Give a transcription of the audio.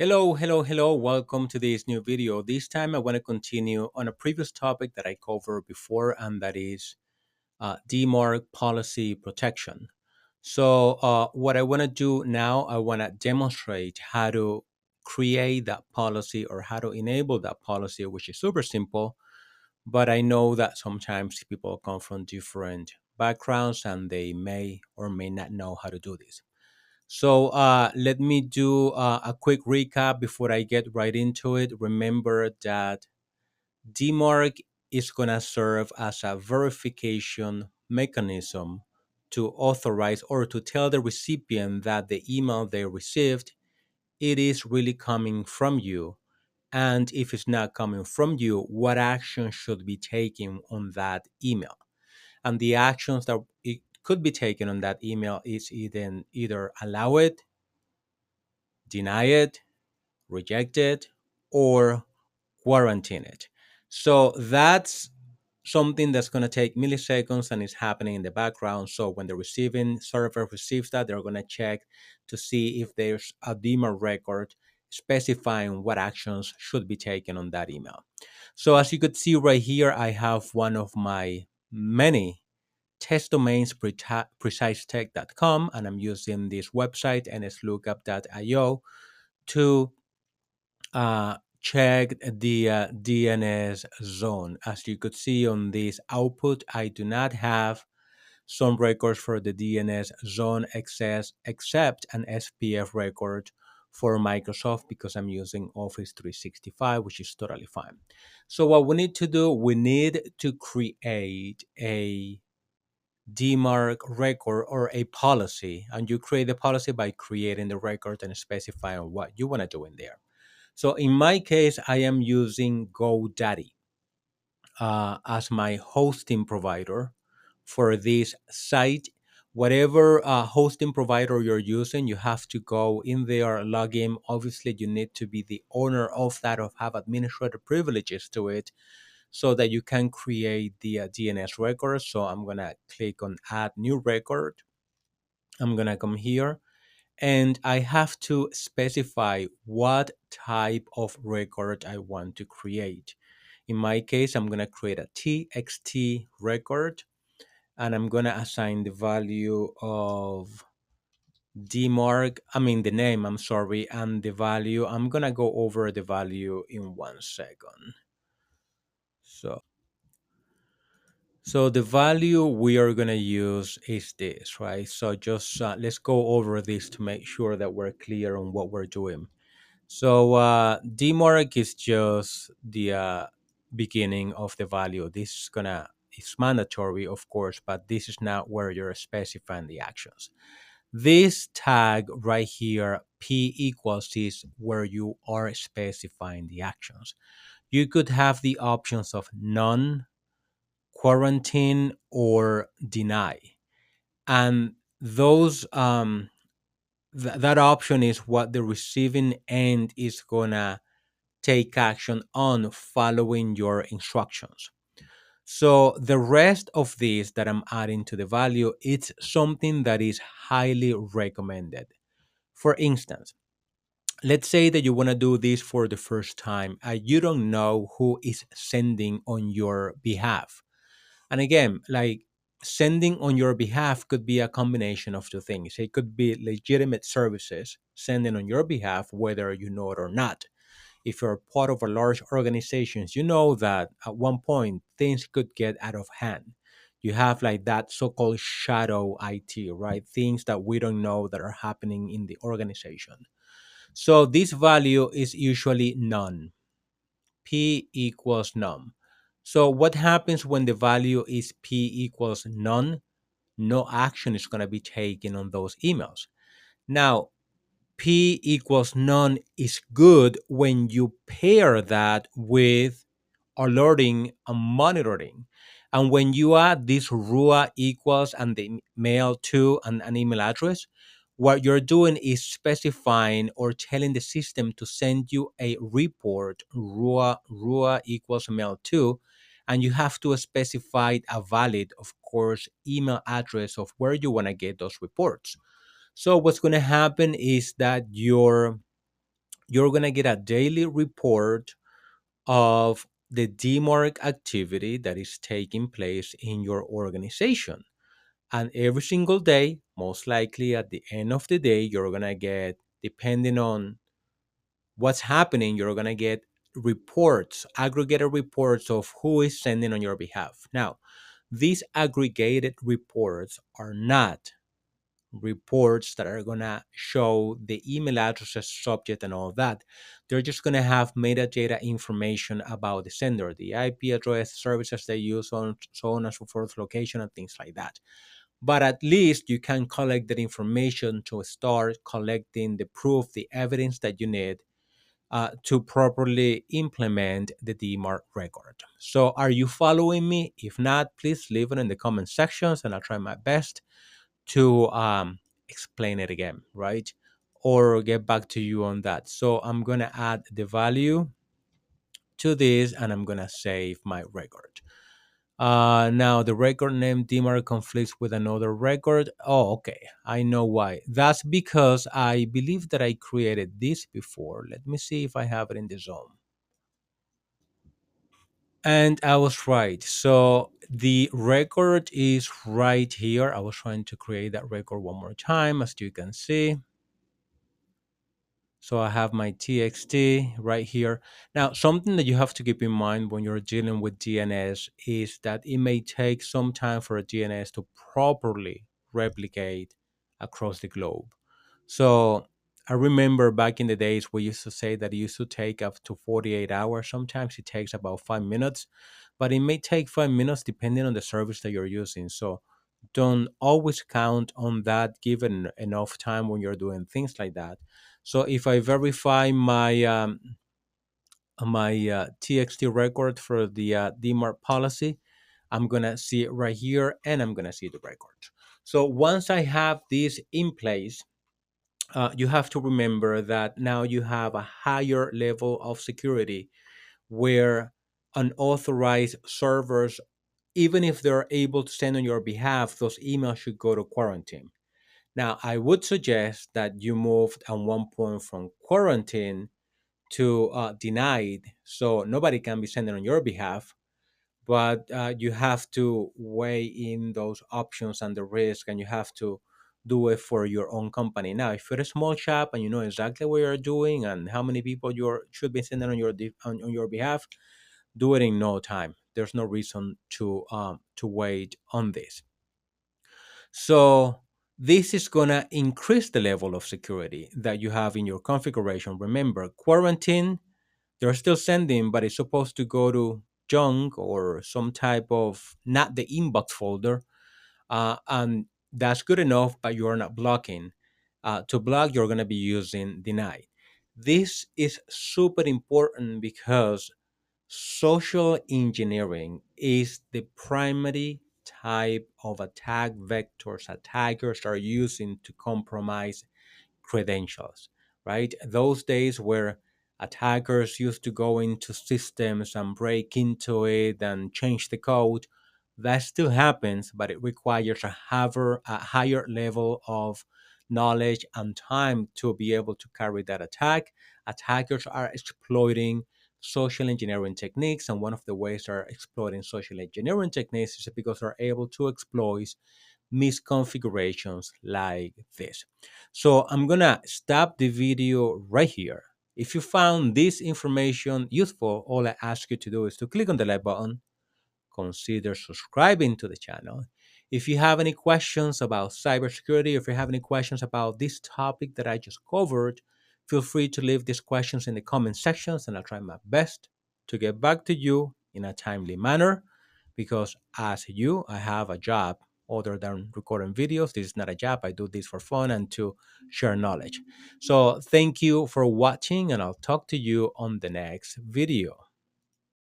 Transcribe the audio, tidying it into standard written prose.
Hello. Welcome to this new video. This time I want to continue on a previous topic that I covered before, and that is DMARC policy protection. So what I want to do now, I want to demonstrate how to create that policy or how to enable that policy, which is super simple. But I know that sometimes people come from different backgrounds and they may or may not know how to do this. So let me do a quick recap before I get right into it. Remember that DMARC is going to serve as a verification mechanism to authorize or to tell the recipient that the email they received, it is really coming from you. And if it's not coming from you, what action should be taken on that email? And the actions that it could be taken on that email is either allow it, deny it, reject it, or quarantine it. So that's something that's going to take milliseconds and is happening in the background. So when the receiving server receives that, they're going to check to see if there's a DMARC record specifying what actions should be taken on that email. So as you could see right here, I have one of my many test domains, precisetech.com, and I'm using this website, nslookup.io, to check the DNS zone. As you could see on this output, I do not have some records for the DNS zone access except an SPF record for Microsoft because I'm using Office 365, which is totally fine. So what we need to do, we need to create a DMARC record or a policy, and you create the policy by creating the record and specifying what you want to do in there. So in my case, I am using GoDaddy as my hosting provider for this site. Whatever hosting provider you're using, you have to go in there, log in. Obviously, you need to be the owner of that or have administrator privileges to it so that you can create the DNS record. So I'm going to click on add new record. I'm going to come here and I have to specify what type of record I want to create. In my case, I'm going to create a TXT record and I'm going to assign the value of DMARC, the name, I'm sorry, and the value. I'm going to go over the value in 1 second. So the value we are going to use is this, right? So just let's go over this to make sure that we're clear on what we're doing. So DMARC is just the beginning of the value. It's mandatory, of course, but this is not where you're specifying the actions. This tag right here, P equals, is where you are specifying the actions. You could have the options of none, quarantine, or deny. And those that option is what the receiving end is gonna take action on following your instructions. So the rest of this that I'm adding to the value, it's something that is highly recommended. For instance, let's say that you want to do this for the first time and you don't know who is sending on your behalf. And again, like sending on your behalf could be a combination of two things. It could be legitimate services sending on your behalf, whether you know it or not. If you're part of a large organization, you know that at one point things could get out of hand. You have like that so-called shadow IT, right? Things that we don't know that are happening in the organization. So this value is usually none. P equals none. So what happens when the value is P equals none? No action is going to be taken on those emails. Now, P equals none is good when you pair that with alerting and monitoring. And when you add this RUA equals and the mail to and an email address, what you're doing is specifying or telling the system to send you a report, RUA equals mail to, and you have to specify a valid, of course, email address of where you want to get those reports. So what's going to happen is that you're going to get a daily report of the DMARC activity that is taking place in your organization. And every single day, most likely at the end of the day, you're going to get, depending on what's happening, you're going to get reports, aggregated reports of who is sending on your behalf. Now, these aggregated reports are not reports that are going to show the email addresses, subject, and all of that. They're just going to have metadata information about the sender, the IP address, services they use, so on and so forth, location, and things like that. But at least you can collect that information to start collecting the proof, the evidence that you need to properly implement the DMARC record. So, are you following me? If not, please leave it in the comment sections and I'll try my best to explain it again, right? Or get back to you on that. So, I'm going to add the value to this and I'm going to save my record. Now the record name DMARC conflicts with another record. Oh, okay. I know why. That's because I believe that I created this before. Let me see if I have it in the zone. And I was right. So the record is right here. I was trying to create that record one more time, as you can see. So I have my TXT right here. Now, something that you have to keep in mind when you're dealing with DNS is that it may take some time for a DNS to properly replicate across the globe. So I remember back in the days we used to say that it used to take up to 48 hours. Sometimes it takes about 5 minutes, but it may take 5 minutes depending on the service that you're using. So don't always count on that given enough time when you're doing things like that. So if I verify my TXT record for the DMARC policy, I'm gonna see it right here, and I'm gonna see the record. So once I have this in place, you have to remember that now you have a higher level of security where unauthorized servers, even if they're able to send on your behalf, those emails should go to quarantine. Now, I would suggest that you moved at one point from quarantine to denied, so nobody can be sending on your behalf. But you have to weigh in those options and the risk, and you have to do it for your own company. Now, if you're a small shop and you know exactly what you're doing and how many people you should be sending on on your behalf, do it in no time. There's no reason to wait on this. So this is gonna increase the level of security that you have in your configuration. Remember, quarantine, they're still sending, but it's supposed to go to junk or some type of not the inbox folder. And that's good enough, but you're not blocking. To block, you're gonna be using deny. This is super important because social engineering is the primary type of attack vectors attackers are using to compromise credentials, right? Those days where attackers used to go into systems and break into it and change the code, that still happens, but it requires a higher level of knowledge and time to be able to carry that attack. Attackers are exploiting social engineering techniques, and one of the ways they're exploiting social engineering techniques is because they're able to exploit misconfigurations like this. So I'm gonna stop the video right here. If you found this information useful, all I ask you to do is to click on the like button, consider subscribing to the channel. If you have any questions about cybersecurity, if you have any questions about this topic that I just covered, feel free to leave these questions in the comment sections and I'll try my best to get back to you in a timely manner because as you, I have a job other than recording videos. This is not a job. I do this for fun and to share knowledge. So thank you for watching and I'll talk to you on the next video.